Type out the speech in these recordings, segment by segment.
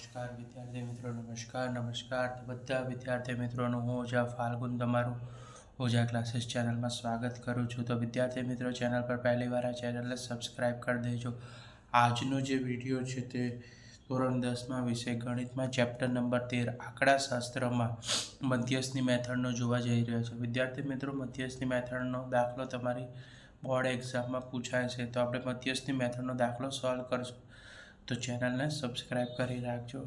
નમસ્કાર વિદ્યાર્થી મિત્રો, નમસ્કાર બધા વિદ્યાર્થી મિત્રોનું હું ઓઝા ફાલ્ગુન તમારું ઓઝા ક્લાસીસ ચેનલમાં સ્વાગત કરું છું. તો વિદ્યાર્થી મિત્રો, ચેનલ પર પહેલી વાર આ ચેનલને સબસ્ક્રાઈબ કરી દેજો. આજનો જે વિડીયો છે તે ધોરણ 10માં વિષય ગણિતમાં ચેપ્ટર નંબર 13 આંકડાશાસ્ત્રમાં મધ્યસ્થની મેથડનો જોવા જઈ રહ્યો છે. વિદ્યાર્થી મિત્રો, મધ્યસ્થની મેથડનો દાખલો તમારી બોર્ડ એક્ઝામમાં પૂછાય છે, તો આપણે મધ્યસ્થની મેથડનો દાખલો સોલ્વ કરશું. તો ચેનલને સબસ્ક્રાઈબ કરી રાખજો.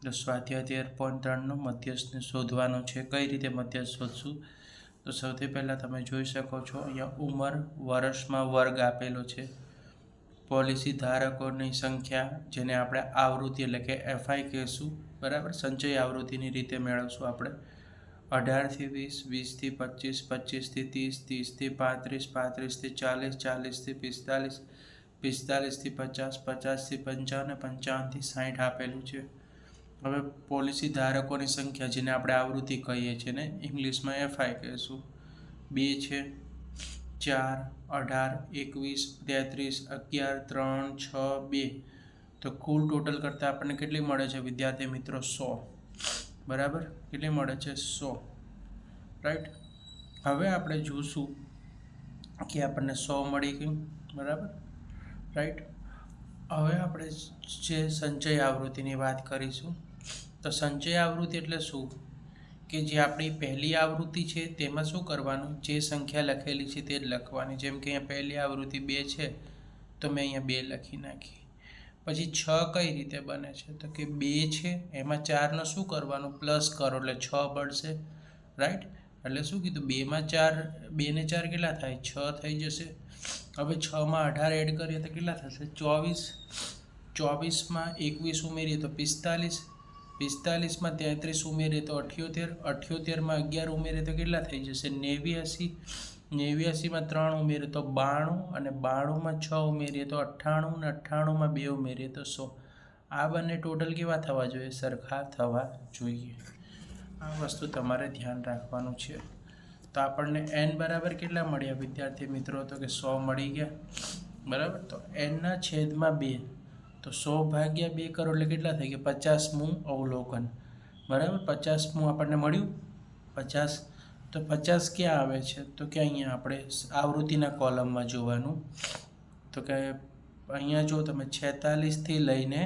તો સ્વાધ્યાય 13.3નો મધ્યસ્થને શોધવાનો છે. કઈ રીતે મધ્યસ્થ શોધશું? તો સૌથી પહેલાં તમે જોઈ શકો છો, અહીંયા ઉંમર વર્ષમાં વર્ગ આપેલો છે. પોલિસી ધારકોની સંખ્યા, જેને આપણે આવૃત્તિ એટલે કે એફઆઈ કહીશું, બરાબર. સંચય આવૃત્તિની રીતે મેળવશું આપણે. 18 થી 20, 20 થી 25, 25 થી 30, 30 થી 35, 30 થી 40, 40 થી 45, 50 થી 50 અને 55 થી 60 આપેલું છે. હવે પોલિસી ધારકોની સંખ્યા, જેને આપણે આવૃત્તિ કહીએ છીએ ને ઇંગ્લિશમાં એફઆઈ કહીશું, 2 છે, 4, 18, 21, 33, 11, 3, 6, 2. તો કુલ ટોટલ કરતાં આપણને કેટલી મળે છે વિદ્યાર્થી મિત્રો? 100. બરાબર. કેટલી મળે છે? 100. રાઈટ. હવે આપણે જોશું કે આપણને 100 મળી ગયું. બરાબર. રાઈટ. હવે આપણે જે સંચય આવૃત્તિની વાત કરીશું. તો સંચય આવૃત્તિ એટલે શું? કે જે આપણી પહેલી આવૃત્તિ છે તેમાં શું કરવાનું? જે સંખ્યા લખેલી છે તે જ લખવાની. જેમ કે અહીંયા પહેલી આવૃત્તિ 2 છે, તો મેં અહીંયા 2 લખી નાખી. પછી 6 કઈ રીતે બને છે? તો કે 2 છે, એમાં 4નો શું કરવાનું? પ્લસ કરો એટલે 6 બળશે. રાઈટ. એટલે શું કીધું? 2 માં 4, 2 ને 4 કેટલા થાય? 6 થઈ જશે. હવે 6 માં 18 એડ કરીએ તો કેટલા થશે? 24. 24 માં 21 ઉમેરીએ તો 45. 45 માં 33 ઉમેરીએ તો 78. 78 માં 11 ઉમેરીએ તો કેટલા થઈ જશે? 89. 89 માં 3 ઉમેરીએ તો 92 અને 92 માં 6 ઉમેરીએ તો 98 અને 98 માં 2 ઉમેરીએ તો 100. આ બંને ટોટલ કેવા થવા જોઈએ? સરખા થવા જોઈએ. આ વસ્તુ તમારે ધ્યાન રાખવાનું છે. તો આપણને n બરાબર કેટલા મળ્યા વિદ્યાર્થી મિત્રો? તો કે 100 મળી ગયા. બરાબર. તો n ના છેદમાં 2, તો 100 ભાગ્યા 2 કરો એટલે કેટલા થઈ ગયા? 50મું અવલોકન. બરાબર. 50મું આપણને મળ્યું. 50. તો 50 ક્યાં આવે છે? તો કે અહીંયા આપણે આવૃત્તિના કોલમમાં જોવાનું. તો કે અહીંયા જો તમે 46 થી લઈને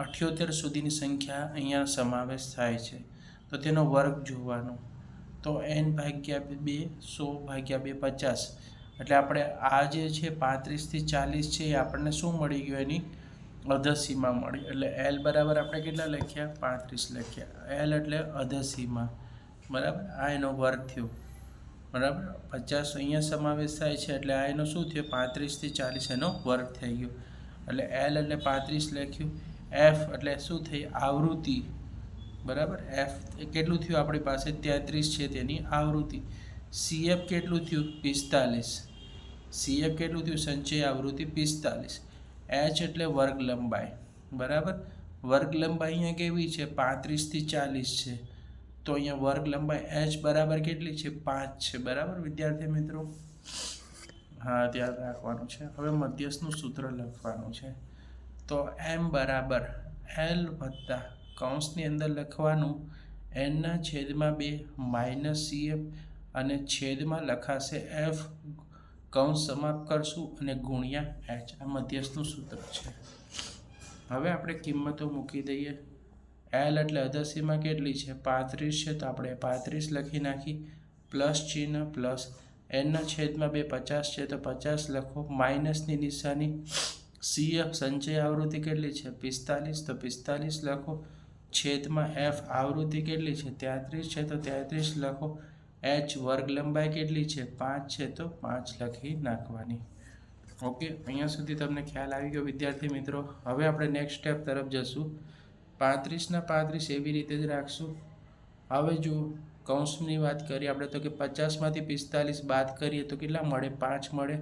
78 સુધીની સંખ્યા અહીંયા સમાવેશ થાય છે, તો તેનો વર્ગ જોવાનો. તો n ભાગ્યા 2, 100 ભાગ્યા 2, 50. એટલે આપણે આ જે છે 35 થી 40 છે એ આપણને શું મળી ગયું? એની અધસીમા મળી. એટલે L બરાબર આપણે કેટલા લખ્યા? 35 લખ્યા. L એટલે અધસીમા. બરાબર. આ એનો વર્ગ થયો. બરાબર. 50 અહીંયા સમાવેશ થાય છે, એટલે આ એનો શું થયો? 35 થી 40 એનો વર્ગ થઈ ગયો. એટલે L એટલે 35 લખ્યું. F એટલે શું થઈ? આવૃત્તિ. બરાબર. F કેટલું થયું આપણી પાસે? 33 છે તેની આવૃત્તિ. CF કેટલું થયું? 45. CF કેટલું થયું? સંચય આવૃત્તિ 45. H એટલે વર્ગ લંબાઈ. બરાબર. વર્ગ લંબાઈ અહીંયા કેવી છે? 35 થી 40 છે, તો અહીંયા વર્ગ લંબાઈ H બરાબર કેટલી છે? 5 છે. બરાબર વિદ્યાર્થી મિત્રો? હા, ધ્યાન રાખવાનું છે. હવે મધ્યસ્થનું સૂત્ર લખવાનું છે. તો M બરાબર L વત્તા કૌંસની અંદર લખવાનું n ના છેદમાં 2 માઇનસ CF અને છેદમાં લખાશે F, કૌંસ સમાપ્ત કરશું અને ગુણ્યા H. આ મધ્યસ્થનું સૂત્ર છે. હવે આપણે કિંમતો મૂકી દઈએ. L એટલે અધસીમા કેટલી છે? 35 છે, તો આપણે 35 લખી નાખી. પ્લસ ચિહ્ન પ્લસ. n ના છેદમાં 2 50 છે, તો 50 લખો. માઇનસની નિશાની. CF સંચય આવૃત્તિ કેટલી છે? 45, તો 45 લખો. છેદમાં F આવૃત્તિ કેટલી છે? 33 છે, તો 33 લખો. H વર્ગ લંબાઈ કેટલી છે? 5 છે, તો 5 લખી નાખવાની. ઓકે. અહીંયા સુધી તમને ખ્યાલ આવી ગયો વિદ્યાર્થી મિત્રો. હવે આપણે નેક્સ્ટ સ્ટેપ તરફ જશું. 35 ના 35 એવી રીતે જ રાખશું. હવે જો કૌંસની વાત કરીએ આપણે, તો કે 50 માંથી 45 બાદ કરીએ તો કેટલા મળે? 5 મળે.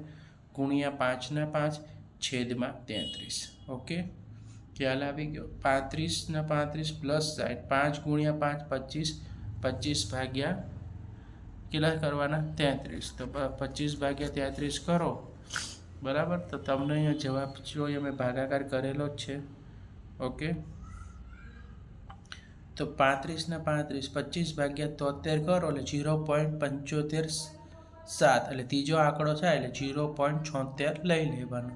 ગુણ્યા 5 ના 5 છેદમાં 33. ઓકે. ખ્યાલ આવી ગયો. 35 ના 35 પ્લસ 60. 5 ગુણ્યા 5 25. 25 ભાગ્યા કેટલા કરવાના? 33. તો 25 ભાગ્યા 33 કરો. બરાબર. તો તમને અહીંયા જવાબ જોઈએ, અમે ભાગાકાર કરેલો જ છે. ઓકે. તો 35 ને 35 25 ભાગ્યા 73 કરો એટલે 0.757 એટલે ત્રીજો આંકડો થાય એટલે 0.76 લઈ લેવાનો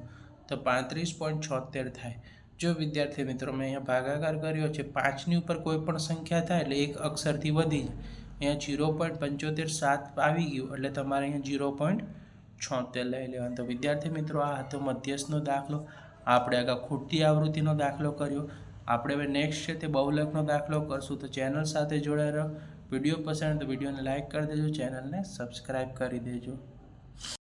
તો 35.76 થાય। જો વિદ્યાર્થી મિત્રો મેં અહીંયા ભાગાકાર કર્યો છે 5ની ઉપર કોઈ પણ સંખ્યા થાય એટલે એક અક્ષરથી વધી જાય, અહીંયા 0.757 આવી ગયું એટલે તમારે અહીંયા 0.76 લઈ લેવાનું। તો વિદ્યાર્થી મિત્રો આ હતો મધ્યસ્થનો દાખલો। આપણે આગળ ખોટી આવૃત્તિનો દાખલો કર્યો। આપણે હવે નેક્સ્ટ છે તે બહુલકનો દાખલો કરશું। તો ચેનલ સાથે જોડાઈ રહો। વિડીયો પસંદ તો વિડીયોને લાઇક કરી દેજો, ચેનલને સબસ્ક્રાઈબ કરી દેજો।